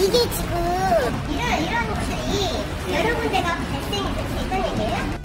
이게 지금 이런 것들이 여러 군데가 발생이 될 수 있다는 얘기예요?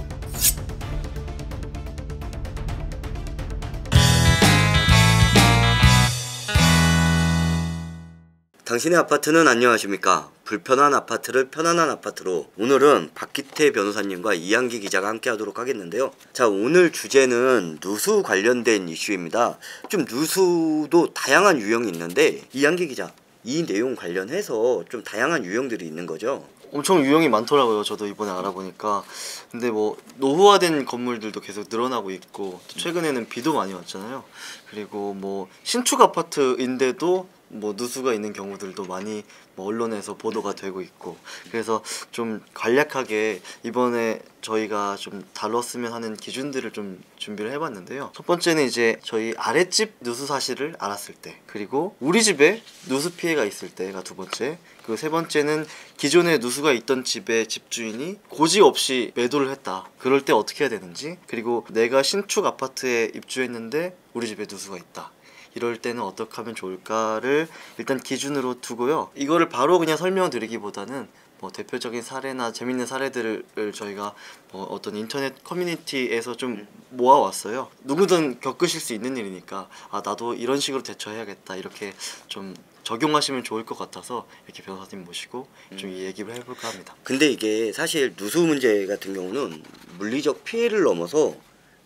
당신의 아파트는 안녕하십니까? 불편한 아파트를 편안한 아파트로, 오늘은 박기태 변호사님과 이한기 기자가 함께 하도록 하겠는데요. 자, 오늘 주제는 누수 관련된 이슈입니다. 좀 누수도 다양한 유형이 있는데, 이한기 기자, 이 내용 관련해서 좀 다양한 유형들이 있는 거죠? 엄청 유형이 많더라고요. 저도 이번에 알아보니까. 근데 뭐 노후화된 건물들도 계속 늘어나고 있고, 또 최근에는 비도 많이 왔잖아요. 그리고 뭐 신축 아파트인데도 뭐 누수가 있는 경우들도 많이 뭐 언론에서 보도가 되고 있고, 그래서 좀 간략하게 이번에 저희가 좀 다뤘으면 하는 기준들을 좀 준비를 해봤는데요. 첫 번째는 이제 저희 아랫집 누수 사실을 알았을 때, 그리고 우리 집에 누수 피해가 있을 때가 두 번째, 그리고 세 번째는 기존에 누수가 있던 집의 집주인이 고지 없이 매도를 했다. 그럴 때 어떻게 해야 되는지, 그리고 내가 신축 아파트에 입주했는데 우리 집에 누수가 있다. 이럴 때는 어떻게 하면 좋을까를 일단 기준으로 두고요. 이거를 바로 그냥 설명드리기보다는 뭐 대표적인 사례나 재밌는 사례들을 저희가 뭐 어떤 인터넷 커뮤니티에서 좀 모아왔어요. 누구든 겪으실 수 있는 일이니까, 아, 나도 이런 식으로 대처해야겠다, 이렇게 좀 적용하시면 좋을 것 같아서 이렇게 변호사님 모시고 좀 이 얘기를 해볼까 합니다. 근데 이게 사실 누수 문제 같은 경우는 물리적 피해를 넘어서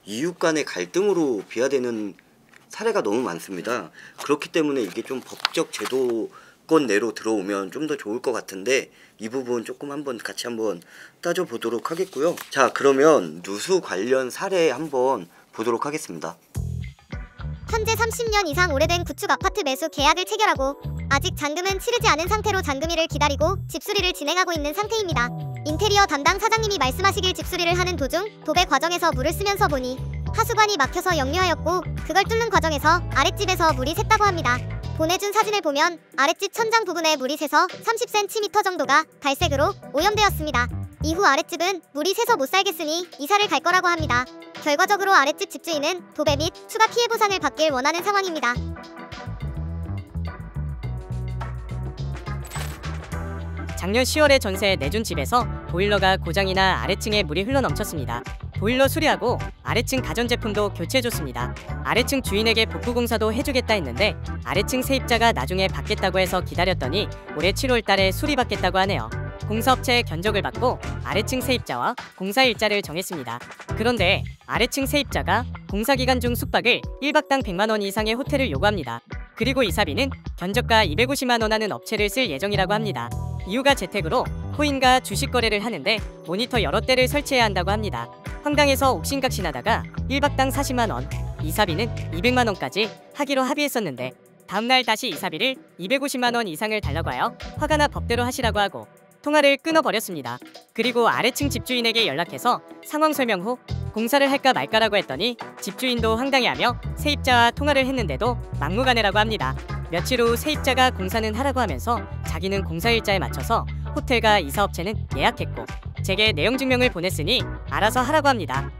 이웃 간의 갈등으로 비화되는 사례가 너무 많습니다. 그렇기 때문에 이게 좀 법적 제도권 내로 들어오면 좀 더 좋을 것 같은데, 이 부분 조금 같이 한번 따져보도록 하겠고요. 자, 그러면 누수 관련 사례 한번 보도록 하겠습니다. 현재 30년 이상 오래된 구축 아파트 매수 계약을 체결하고 아직 잔금은 치르지 않은 상태로 잔금일을 기다리고 집수리를 진행하고 있는 상태입니다. 인테리어 담당 사장님이 말씀하시길 집수리를 하는 도중 도배 과정에서 물을 쓰면서 보니 하수관이 막혀서 역류하였고, 그걸 뚫는 과정에서 아랫집에서 물이 샜다고 합니다. 보내준 사진을 보면 아랫집 천장 부분에 물이 새서 30cm 정도가 갈색으로 오염되었습니다. 이후 아랫집은 물이 새서 못 살겠으니 이사를 갈 거라고 합니다. 결과적으로 아랫집 집주인은 도배 및 추가 피해 보상을 받길 원하는 상황입니다. 작년 10월에 전세 내준 집에서 보일러가 고장이나 아래층에 물이 흘러넘쳤습니다. 보일러 수리하고 아래층 가전제품도 교체해줬습니다. 아래층 주인에게 복구공사도 해주겠다 했는데 아래층 세입자가 나중에 받겠다고 해서 기다렸더니 올해 7월 달에 수리받겠다고 하네요. 공사업체의 견적을 받고 아래층 세입자와 공사 일자를 정했습니다. 그런데 아래층 세입자가 공사기간 중 숙박을 1박당 100만원 이상의 호텔을 요구합니다. 그리고 이사비는 견적가 250만원 하는 업체를 쓸 예정이라고 합니다. 이유가 재택으로 코인과 주식 거래를 하는데 모니터 여러 대를 설치해야 한다고 합니다. 황당해서 옥신각신하다가 1박당 40만원, 이사비는 200만원까지 하기로 합의했었는데 다음날 다시 이사비를 250만원 이상을 달라고 하여 화가 나 법대로 하시라고 하고 통화를 끊어버렸습니다. 그리고 아래층 집주인에게 연락해서 상황 설명 후 공사를 할까 말까라고 했더니 집주인도 황당해하며 세입자와 통화를 했는데도 막무가내라고 합니다. 며칠 후 세입자가 공사는 하라고 하면서 자기는 공사일자에 맞춰서 호텔과 이사업체는 예약했고 제게 내용 증명을 보냈으니 알아서 하라고 합니다.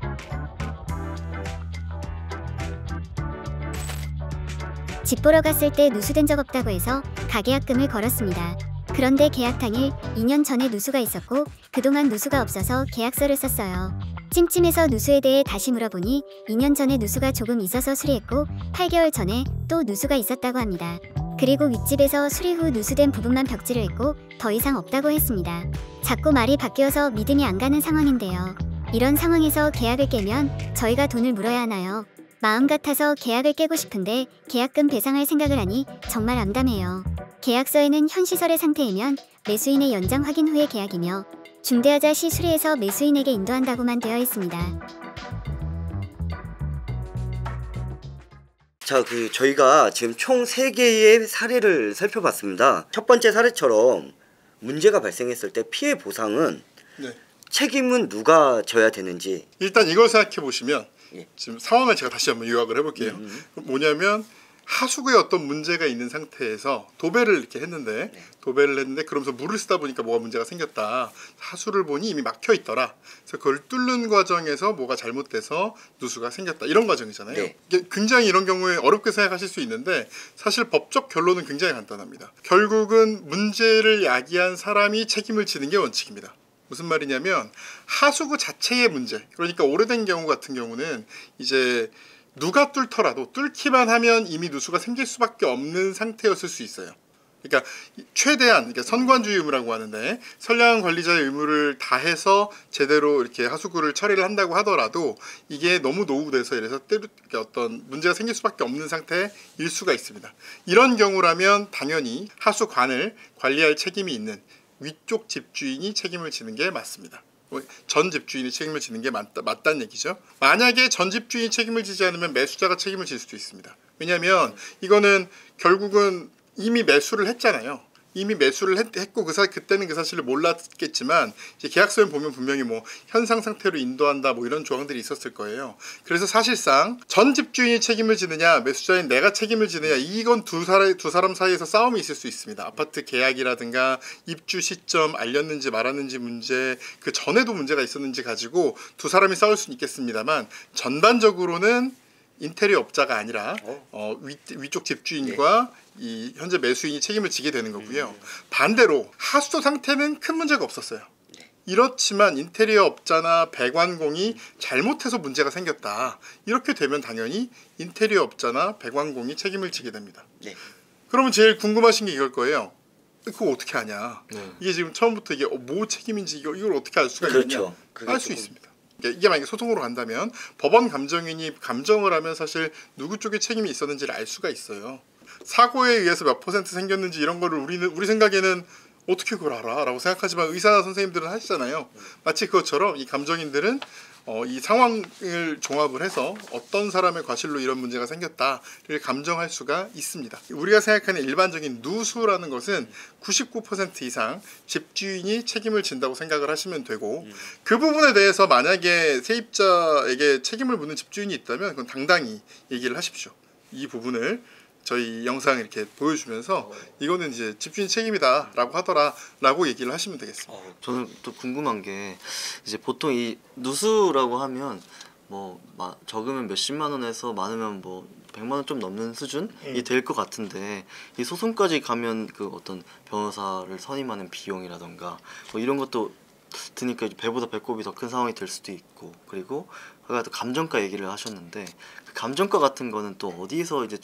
집 보러 갔을 때 누수된 적 없다고 해서 가계약금을 걸었습니다. 그런데 계약 당일 2년 전에 누수가 있었고 그동안 누수가 없어서 계약서를 썼어요. 찜찜해서 누수에 대해 다시 물어보니 2년 전에 누수가 조금 있어서 수리했고 8개월 전에 또 누수가 있었다고 합니다. 그리고 윗집에서 수리 후 누수된 부분만 벽지를 했고 더 이상 없다고 했습니다. 자꾸 말이 바뀌어서 믿음이 안 가는 상황인데요. 이런 상황에서 계약을 깨면 저희가 돈을 물어야 하나요? 마음 같아서 계약을 깨고 싶은데 계약금 배상할 생각을 하니 정말 암담해요. 계약서에는 현 시설의 상태이면 매수인의 연장 확인 후의 계약이며 중대하자 시 수리해서 매수인에게 인도한다고만 되어 있습니다. 자, 저희가 지금 총 3개의 사례를 살펴봤습니다. 첫 번째 사례처럼 문제가 발생했을 때 피해 보상은 책임은 누가 져야 되는지, 일단 이걸 생각해 보시면 예. 지금 상황을 제가 다시 한번 요약을 해볼게요. 뭐냐면 하수구에 어떤 문제가 있는 상태에서 도배를 이렇게 했는데 그러면서 물을 쓰다 보니까 뭐가 문제가 생겼다. 하수를 보니 이미 막혀 있더라. 그래서 그걸 뚫는 과정에서 뭐가 잘못돼서 누수가 생겼다. 이런 과정이잖아요. 네. 이게 굉장히 이런 경우에 어렵게 생각하실 수 있는데 사실 법적 결론은 굉장히 간단합니다. 결국은 문제를 야기한 사람이 책임을 지는 게 원칙입니다. 무슨 말이냐면 하수구 자체의 문제, 그러니까 오래된 경우 같은 경우는 이제 누가 뚫더라도 뚫기만 하면 이미 누수가 생길 수밖에 없는 상태였을 수 있어요. 그러니까 최대한, 그러니까 선관주의 의무라고 하는데 선량한 관리자의 의무를 다해서 제대로 이렇게 하수구를 처리를 한다고 하더라도 이게 너무 노후돼서 이래서 어떤 문제가 생길 수밖에 없는 상태일 수가 있습니다. 이런 경우라면 당연히 하수관을 관리할 책임이 있는 위쪽 집주인이 책임을 지는 게 맞습니다. 전 집주인이 책임을 지는 게 맞다는 얘기죠. 만약에 전 집주인이 책임을 지지 않으면 매수자가 책임을 질 수도 있습니다. 왜냐하면 이거는 결국은 이미 매수를 했잖아요. 이미 매수를 했고 그때는 그 사실을 몰랐겠지만 이제 계약서에 보면 분명히 뭐 현상 상태로 인도한다 뭐 이런 조항들이 있었을 거예요. 그래서 사실상 전 집주인이 책임을 지느냐 매수자인 내가 책임을 지느냐 이건 두 사람 사이에서 싸움이 있을 수 있습니다. 아파트 계약이라든가 입주 시점 알렸는지 말았는지 문제, 그 전에도 문제가 있었는지 가지고 두 사람이 싸울 수는 있겠습니다만 전반적으로는 인테리어 업자가 아니라 위쪽 집주인과 이 현재 매수인이 책임을 지게 되는 거고요. 반대로 하수도 상태는 큰 문제가 없었어요. 이렇지만 인테리어 업자나 배관공이 잘못해서 문제가 생겼다. 이렇게 되면 당연히 인테리어 업자나 배관공이 책임을 지게 됩니다. 그러면 제일 궁금하신 게 이걸 거예요. 그거 어떻게 하냐? 이게 지금 처음부터 이게 뭐 책임인지 이걸 어떻게 알 수가 있느냐? 알 수 있습니다. 이게 만약에 소송으로 간다면 법원 감정인이 감정을 하면 사실 누구 쪽에 책임이 있었는지를 알 수가 있어요. 사고에 의해서 몇 % 생겼는지 이런 거를 우리 생각에는 어떻게 그걸 알아? 라고 생각하지만 의사 선생님들은 하시잖아요. 마치 그것처럼 이 감정인들은 이 상황을 종합을 해서 어떤 사람의 과실로 이런 문제가 생겼다를 감정할 수가 있습니다. 우리가 생각하는 일반적인 누수라는 것은 99% 이상 집주인이 책임을 진다고 생각을 하시면 되고 그 부분에 대해서 만약에 세입자에게 책임을 묻는 집주인이 있다면 그건 당당히 얘기를 하십시오. 이 부분을 저희 영상 이렇게 보여주면서 이거는 이제 집주인 책임이다라고 하더라라고 얘기를 하시면 되겠습니다. 저는 또 궁금한 게 이제 보통 이 누수라고 하면 뭐 적으면 몇십만 원에서 많으면 뭐 100만 원 좀 넘는 수준이 될 것 같은데 이 소송까지 가면 그 어떤 변호사를 선임하는 비용이라던가 뭐 이런 것도 드니까 배보다 배꼽이 더 큰 상황이 될 수도 있고, 그리고 아까 감정가 얘기를 하셨는데 그 감정가 같은 거는 또 어디서 이제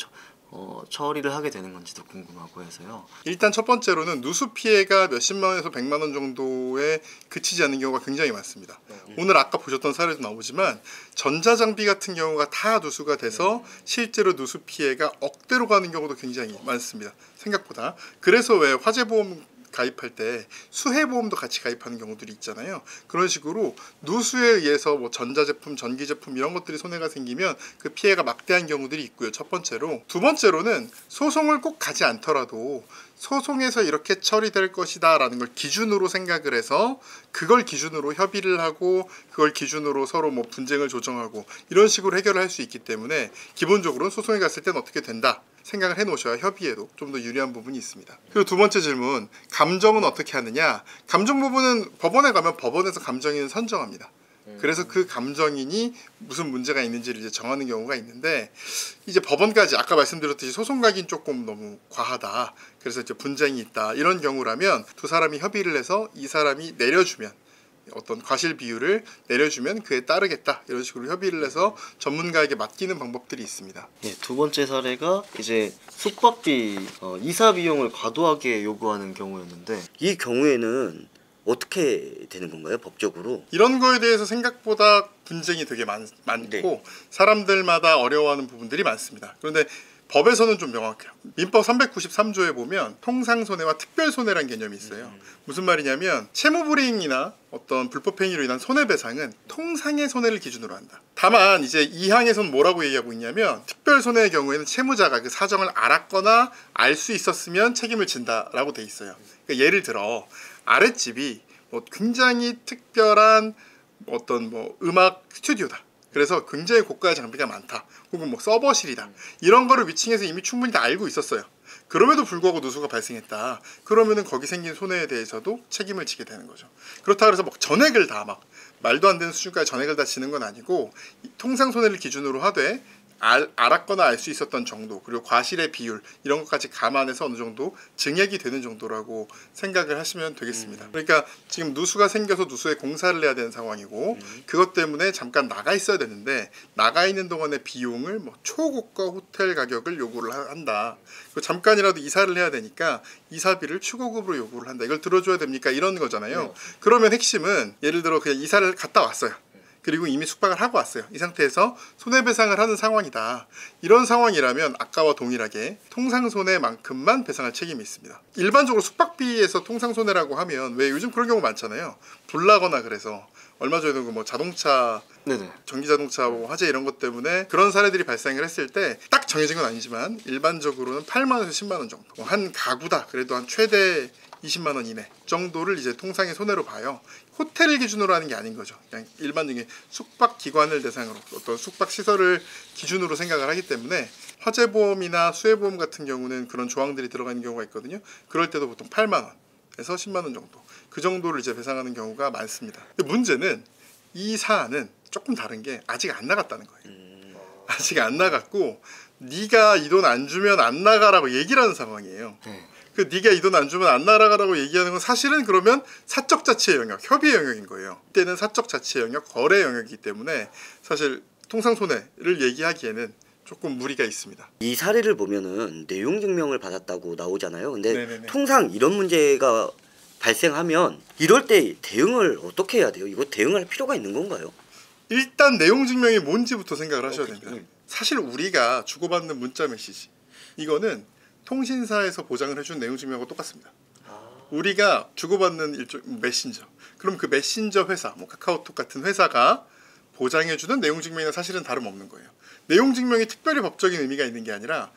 처리를 하게 되는 건지도 궁금하고 해서요. 일단 첫 번째로는 누수 피해가 몇십만 원에서 100만 원 정도에 그치지 않는 경우가 굉장히 많습니다. 오늘 아까 보셨던 사례도 나오지만 전자장비 같은 경우가 다 누수가 돼서 실제로 누수 피해가 억대로 가는 경우도 굉장히 많습니다. 생각보다. 그래서 왜 화재보험 가입할 때 수해보험도 같이 가입하는 경우들이 있잖아요. 그런 식으로 누수에 의해서 뭐 전자제품, 전기제품 이런 것들이 손해가 생기면 그 피해가 막대한 경우들이 있고요. 첫 번째로. 두 번째로는 소송을 꼭 가지 않더라도 소송에서 이렇게 처리될 것이다 라는 걸 기준으로 생각을 해서 그걸 기준으로 협의를 하고 그걸 기준으로 서로 뭐 분쟁을 조정하고 이런 식으로 해결을 할 수 있기 때문에 기본적으로는 소송에 갔을 때는 어떻게 된다 생각을 해놓으셔야 협의에도 좀 더 유리한 부분이 있습니다. 그리고 두 번째 질문, 감정은 어떻게 하느냐? 감정 부분은 법원에 가면 법원에서 감정인을 선정합니다. 그래서 그 감정인이 무슨 문제가 있는지를 이제 정하는 경우가 있는데 이제 법원까지 아까 말씀드렸듯이 소송 가긴 조금 너무 과하다. 그래서 이제 분쟁이 있다. 이런 경우라면 두 사람이 협의를 해서 이 사람이 내려주면 어떤 과실 비율을 내려주면 그에 따르겠다 이런 식으로 협의를 해서 전문가에게 맡기는 방법들이 있습니다. 네, 두 번째 사례가 이제 숙박비 이사 비용을 과도하게 요구하는 경우였는데 이 경우에는 어떻게 되는 건가요, 법적으로? 이런 거에 대해서 생각보다 분쟁이 되게 많고 사람들마다 어려워하는 부분들이 많습니다. 그런데 법에서는 좀 명확해요. 민법 393조에 보면 통상손해와 특별손해라는 개념이 있어요. 무슨 말이냐면 채무불이익이나 어떤 불법행위로 인한 손해배상은 통상의 손해를 기준으로 한다. 다만 이제 2항에서는 뭐라고 얘기하고 있냐면 특별손해의 경우에는 채무자가 그 사정을 알았거나 알 수 있었으면 책임을 진다라고 돼 있어요. 그러니까 예를 들어 아랫집이 뭐 굉장히 특별한 어떤 뭐 음악 스튜디오다. 그래서 굉장히 고가의 장비가 많다. 혹은 뭐 서버실이다. 이런 거를 위층에서 이미 충분히 다 알고 있었어요. 그럼에도 불구하고 누수가 발생했다. 그러면은 거기 생긴 손해에 대해서도 책임을 지게 되는 거죠. 그렇다 그래서 막 전액을 다 막 말도 안 되는 수준까지 전액을 다 지는 건 아니고 통상 손해를 기준으로 하되 알았거나 알 수 있었던 정도, 그리고 과실의 비율 이런 것까지 감안해서 어느 정도 증액이 되는 정도라고 생각을 하시면 되겠습니다. 그러니까 지금 누수가 생겨서 누수에 공사를 해야 되는 상황이고 그것 때문에 잠깐 나가 있어야 되는데 나가 있는 동안의 비용을 뭐 초고가 호텔 가격을 요구를 한다. 그리고 잠깐이라도 이사를 해야 되니까 이사비를 추고급으로 요구를 한다. 이걸 들어줘야 됩니까? 이런 거잖아요. 그러면 핵심은 예를 들어 그냥 이사를 갔다 왔어요. 그리고 이미 숙박을 하고 왔어요. 이 상태에서 손해배상을 하는 상황이다. 이런 상황이라면 아까와 동일하게 통상손해만큼만 배상할 책임이 있습니다. 일반적으로 숙박비에서 통상손해라고 하면 왜 요즘 그런 경우 많잖아요. 불나거나 그래서 얼마 전에도 뭐 자동차 네네. 전기자동차 뭐 화재 이런 것 때문에 그런 사례들이 발생을 했을 때 딱 정해진 건 아니지만 일반적으로는 8만 원에서 10만 원 정도. 한 가구다. 그래도 한 최대 20만 원 이내 정도를 이제 통상의 손해로 봐요. 호텔을 기준으로 하는 게 아닌 거죠. 그냥 일반적인 숙박 기관을 대상으로 어떤 숙박 시설을 기준으로 생각을 하기 때문에 화재보험이나 수해보험 같은 경우는 그런 조항들이 들어가는 경우가 있거든요. 그럴 때도 보통 8만 원에서 10만 원 정도 그 정도를 이제 배상하는 경우가 많습니다. 근데 문제는 이 사안은 조금 다른 게 아직 안 나갔다는 거예요. 아직 안 나갔고 네가 이 돈 안 주면 안 나가라고 얘기를 하는 상황이에요. 그 네가 이 돈 안 주면 안 나가라고 얘기하는 건 사실은 그러면 사적 자치의 영역, 협의의 영역인 거예요. 이때는 사적 자치의 영역, 거래 영역이기 때문에 사실 통상 손해를 얘기하기에는 조금 무리가 있습니다. 이 사례를 보면은 내용 증명을 받았다고 나오잖아요. 근데 네네네. 통상 이런 문제가 발생하면 이럴 때 대응을 어떻게 해야 돼요? 이거 대응할 필요가 있는 건가요? 일단 내용 증명이 뭔지부터 생각을 하셔야 됩니다. 사실 우리가 주고받는 문자 메시지 이거는 통신사에서 보장을 해준 내용 증명하고 똑같습니다. 우리가 주고받는 일종 메신저. 그럼 그 메신저 회사, 뭐 카카오톡 같은 회사가 보장해주는 내용 증명이나 사실은 다름없는 거예요. 내용 증명이 특별히 법적인 의미가 있는 게 아니라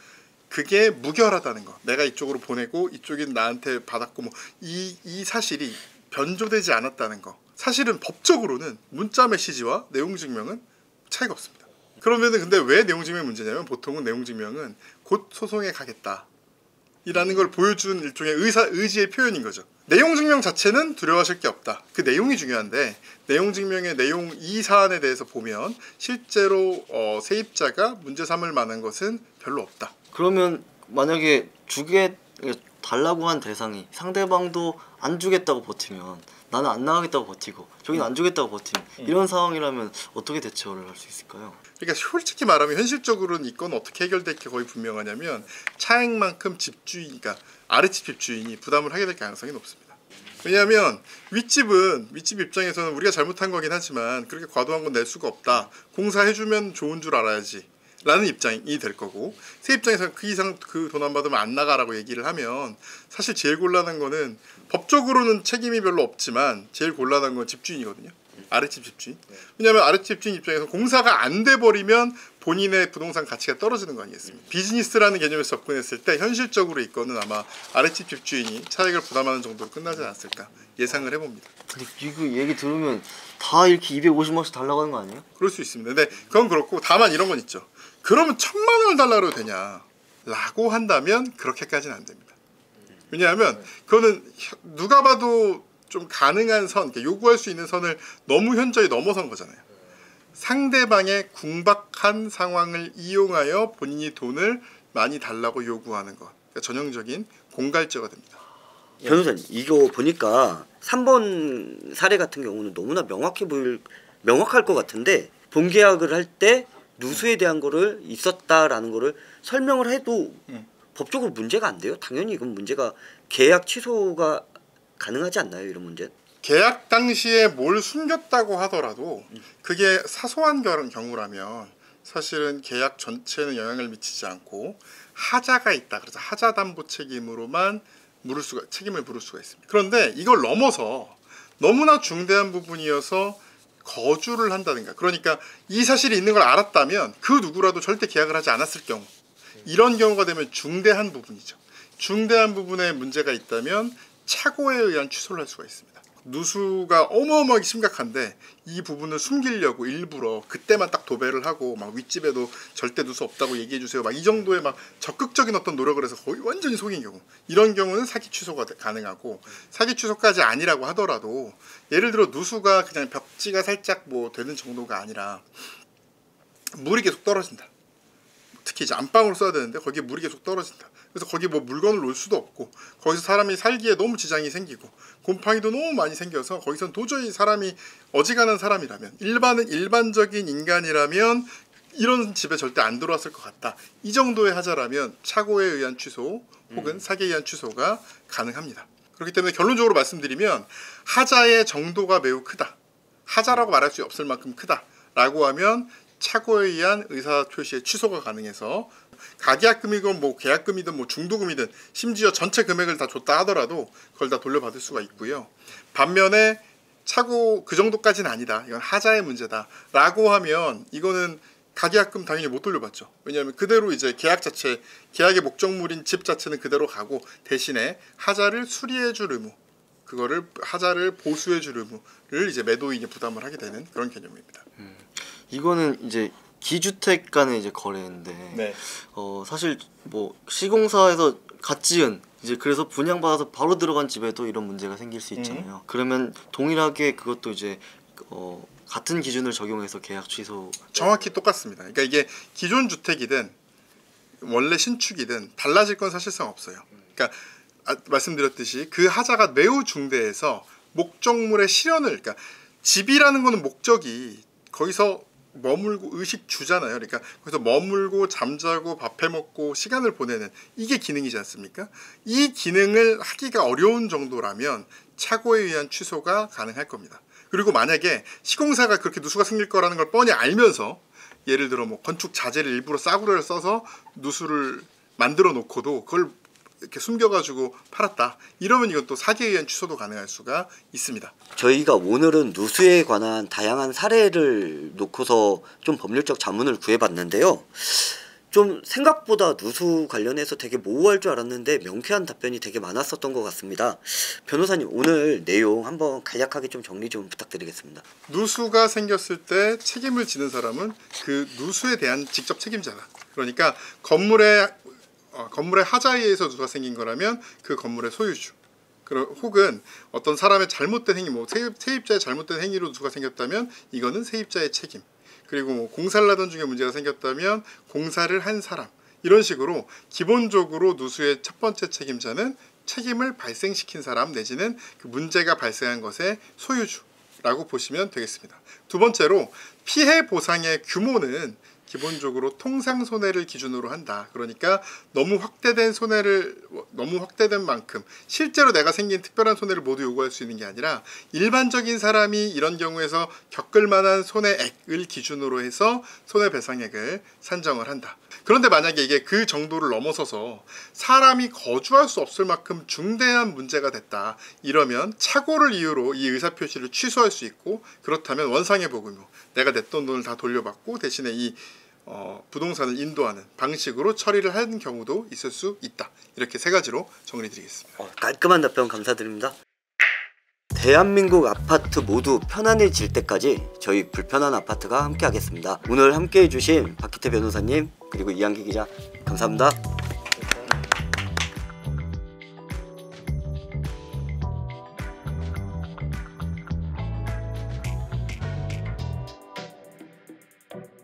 그게 무결하다는 거. 내가 이쪽으로 보내고 이쪽이 나한테 받았고 뭐 이 사실이 변조되지 않았다는 거. 사실은 법적으로는 문자 메시지와 내용 증명은 차이가 없습니다. 그러면은 근데 왜 내용 증명이 문제냐면 보통은 내용 증명은 곧 소송에 가겠다. 이라는 걸 보여준 일종의 의지의 표현인 거죠. 내용 증명 자체는 두려워하실 게 없다. 그 내용이 중요한데 내용 증명의 내용 이 사안에 대해서 보면 실제로 세입자가 문제 삼을 만한 것은 별로 없다. 그러면 만약에 달라고 한 대상이 상대방도 안 주겠다고 버티면 나는 안 나가겠다고 버티고 저기는 안 주겠다고 버티면 이런 상황이라면 어떻게 대처를 할 수 있을까요? 그러니까 솔직히 말하면 현실적으로는 이 건 어떻게 해결될 게 거의 분명하냐면 차액만큼 집주인이니까 아랫집 집주인이 부담을 하게 될 가능성이 높습니다. 왜냐하면 윗집 입장에서는 우리가 잘못한 거긴 하지만 그렇게 과도한 건 낼 수가 없다. 공사해주면 좋은 줄 알아야지 라는 입장이 될 거고 세 입장에서는 그 이상 그 돈 안 받으면 안 나가라고 얘기를 하면 사실 제일 곤란한 거는 법적으로는 책임이 별로 없지만 제일 곤란한 건 집주인이거든요. 아랫집 집주인. 왜냐하면 아랫집 집주인 입장에서 공사가 안 돼 버리면 본인의 부동산 가치가 떨어지는 거 아니겠습니까? 비즈니스라는 개념에서 접근했을 때 현실적으로 이거는 아마 아랫집 집주인이 차익을 부담하는 정도로 끝나지 않았을까 예상을 해봅니다. 근데 이거 얘기 들으면 다 이렇게 250만 원씩 달라고 하는 거 아니에요? 그럴 수 있습니다. 근데 그건 그렇고 다만 이런 건 있죠. 그러면 1,000만 원을 달라고 해도 되냐 라고 한다면 그렇게까지는 안 됩니다. 왜냐하면 그거는 누가 봐도 좀 가능한 선, 요구할 수 있는 선을 너무 현저히 넘어선 거잖아요. 상대방의 궁박한 상황을 이용하여 본인이 돈을 많이 달라고 요구하는 것. 그러니까 전형적인 공갈죄가 됩니다. 변호사님 이거 보니까 3번 사례 같은 경우는 너무나 명확할 것 같은데 본계약을 할 때 누수에 대한 거를 있었다라는 거를 설명을 해도 법적으로 문제가 안 돼요? 당연히 이건 문제가 계약 취소가 가능하지 않나요? 이런 문제? 계약 당시에 뭘 숨겼다고 하더라도 그게 사소한 경우라면 사실은 계약 전체는 영향을 미치지 않고 하자가 있다. 그래서 하자 담보 책임으로만 책임을 물을 수가 있습니다. 그런데 이걸 넘어서 너무나 중대한 부분이어서 거주를 한다든가 그러니까 이 사실이 있는 걸 알았다면 그 누구라도 절대 계약을 하지 않았을 경우 이런 경우가 되면 중대한 부분이죠. 중대한 부분에 문제가 있다면 착오에 의한 취소를 할 수가 있습니다. 누수가 어마어마하게 심각한데 이 부분을 숨기려고 일부러 그때만 딱 도배를 하고 막 윗집에도 절대 누수 없다고 얘기해 주세요. 막 이 정도의 막 적극적인 어떤 노력을 해서 거의 완전히 속인 경우, 이런 경우는 사기 취소가 가능하고, 사기 취소까지 아니라고 하더라도 예를 들어 누수가 그냥 벽지가 살짝 뭐 되는 정도가 아니라 물이 계속 떨어진다. 특히 이제 안방으로 써야 되는데 거기에 물이 계속 떨어진다. 그래서 거기 뭐 물건을 놓을 수도 없고, 거기서 사람이 살기에 너무 지장이 생기고 곰팡이도 너무 많이 생겨서 거기선 도저히 사람이 어지간한 사람이라면, 일반적인 인간이라면 이런 집에 절대 안 들어왔을 것 같다. 이 정도의 하자라면 착오에 의한 취소 혹은 사기에 의한 취소가 가능합니다. 그렇기 때문에 결론적으로 말씀드리면 하자의 정도가 매우 크다. 하자라고 말할 수 없을 만큼 크다라고 하면 착오에 의한 의사표시의 취소가 가능해서 가계약금이건 뭐 계약금이든 뭐 중도금이든 심지어 전체 금액을 다 줬다 하더라도 그걸 다 돌려받을 수가 있고요. 반면에 착오 그 정도까지는 아니다, 이건 하자의 문제다 라고 하면 이거는 가계약금 당연히 못 돌려받죠. 왜냐하면 그대로 이제 계약 자체, 계약의 목적물인 집 자체는 그대로 가고 대신에 하자를 수리해줄 의무, 그거를 하자를 보수해줄 의무를 이제 매도인이 부담을 하게 되는 그런 개념입니다. 이거는 이제 기주택 간의 이제 거래인데 네. 사실 뭐 시공사에서 갓 지은 이제 그래서 분양받아서 바로 들어간 집에도 이런 문제가 생길 수 있잖아요. 그러면 동일하게 그것도 이제 같은 기준을 적용해서 계약 취소. 정확히 똑같습니다. 그러니까 이게 기존 주택이든 원래 신축이든 달라질 건 사실상 없어요. 그러니까 말씀드렸듯이 그 하자가 매우 중대해서 목적물의 실현을, 그러니까 집이라는 거는 목적이 거기서 머물고 의식 주잖아요. 그러니까 거기서 머물고 잠자고 밥 해먹고 시간을 보내는 이게 기능이지 않습니까? 이 기능을 하기가 어려운 정도라면 착오에 의한 취소가 가능할 겁니다. 그리고 만약에 시공사가 그렇게 누수가 생길 거라는 걸 뻔히 알면서 예를 들어 뭐 건축 자재를 일부러 싸구려를 써서 누수를 만들어 놓고도 그걸 이렇게 숨겨가지고 팔았다, 이러면 이건 또 사기에 의한 취소도 가능할 수가 있습니다. 저희가 오늘은 누수에 관한 다양한 사례를 놓고서 좀 법률적 자문을 구해봤는데요. 좀 생각보다 누수 관련해서 되게 모호할 줄 알았는데 명쾌한 답변이 되게 많았었던 것 같습니다. 변호사님, 오늘 내용 한번 간략하게 좀 정리 좀 부탁드리겠습니다. 누수가 생겼을 때 책임을 지는 사람은 그 누수에 대한 직접 책임자다. 그러니까 건물의 하자에 의해서 누수가 생긴 거라면 그 건물의 소유주, 혹은 어떤 사람의 잘못된 행위, 뭐 세입자의 잘못된 행위로 누수가 생겼다면 이거는 세입자의 책임, 그리고 뭐 공사를 하던 중에 문제가 생겼다면 공사를 한 사람, 이런 식으로 기본적으로 누수의 첫 번째 책임자는 책임을 발생시킨 사람 내지는 그 문제가 발생한 것의 소유주라고 보시면 되겠습니다. 두 번째로 피해 보상의 규모는 기본적으로 통상 손해를 기준으로 한다. 그러니까 너무 확대된 만큼 실제로 내가 생긴 특별한 손해를 모두 요구할 수 있는 게 아니라 일반적인 사람이 이런 경우에서 겪을 만한 손해액을 기준으로 해서 손해배상액을 산정을 한다. 그런데 만약에 이게 그 정도를 넘어서서 사람이 거주할 수 없을 만큼 중대한 문제가 됐다, 이러면 착오를 이유로 이 의사표시를 취소할 수 있고, 그렇다면 원상회복 의무, 내가 냈던 돈을 다 돌려받고 대신에 이 부동산을 인도하는 방식으로 처리를 하는 경우도 있을 수 있다. 이렇게 세 가지로 정리드리겠습니다. 깔끔한 답변 감사드립니다. 대한민국 아파트 모두 편안해질 때까지 저희 불편한 아파트가 함께 하겠습니다. 오늘 함께 해주신 박희태 변호사님 그리고 이한기 기자 감사합니다.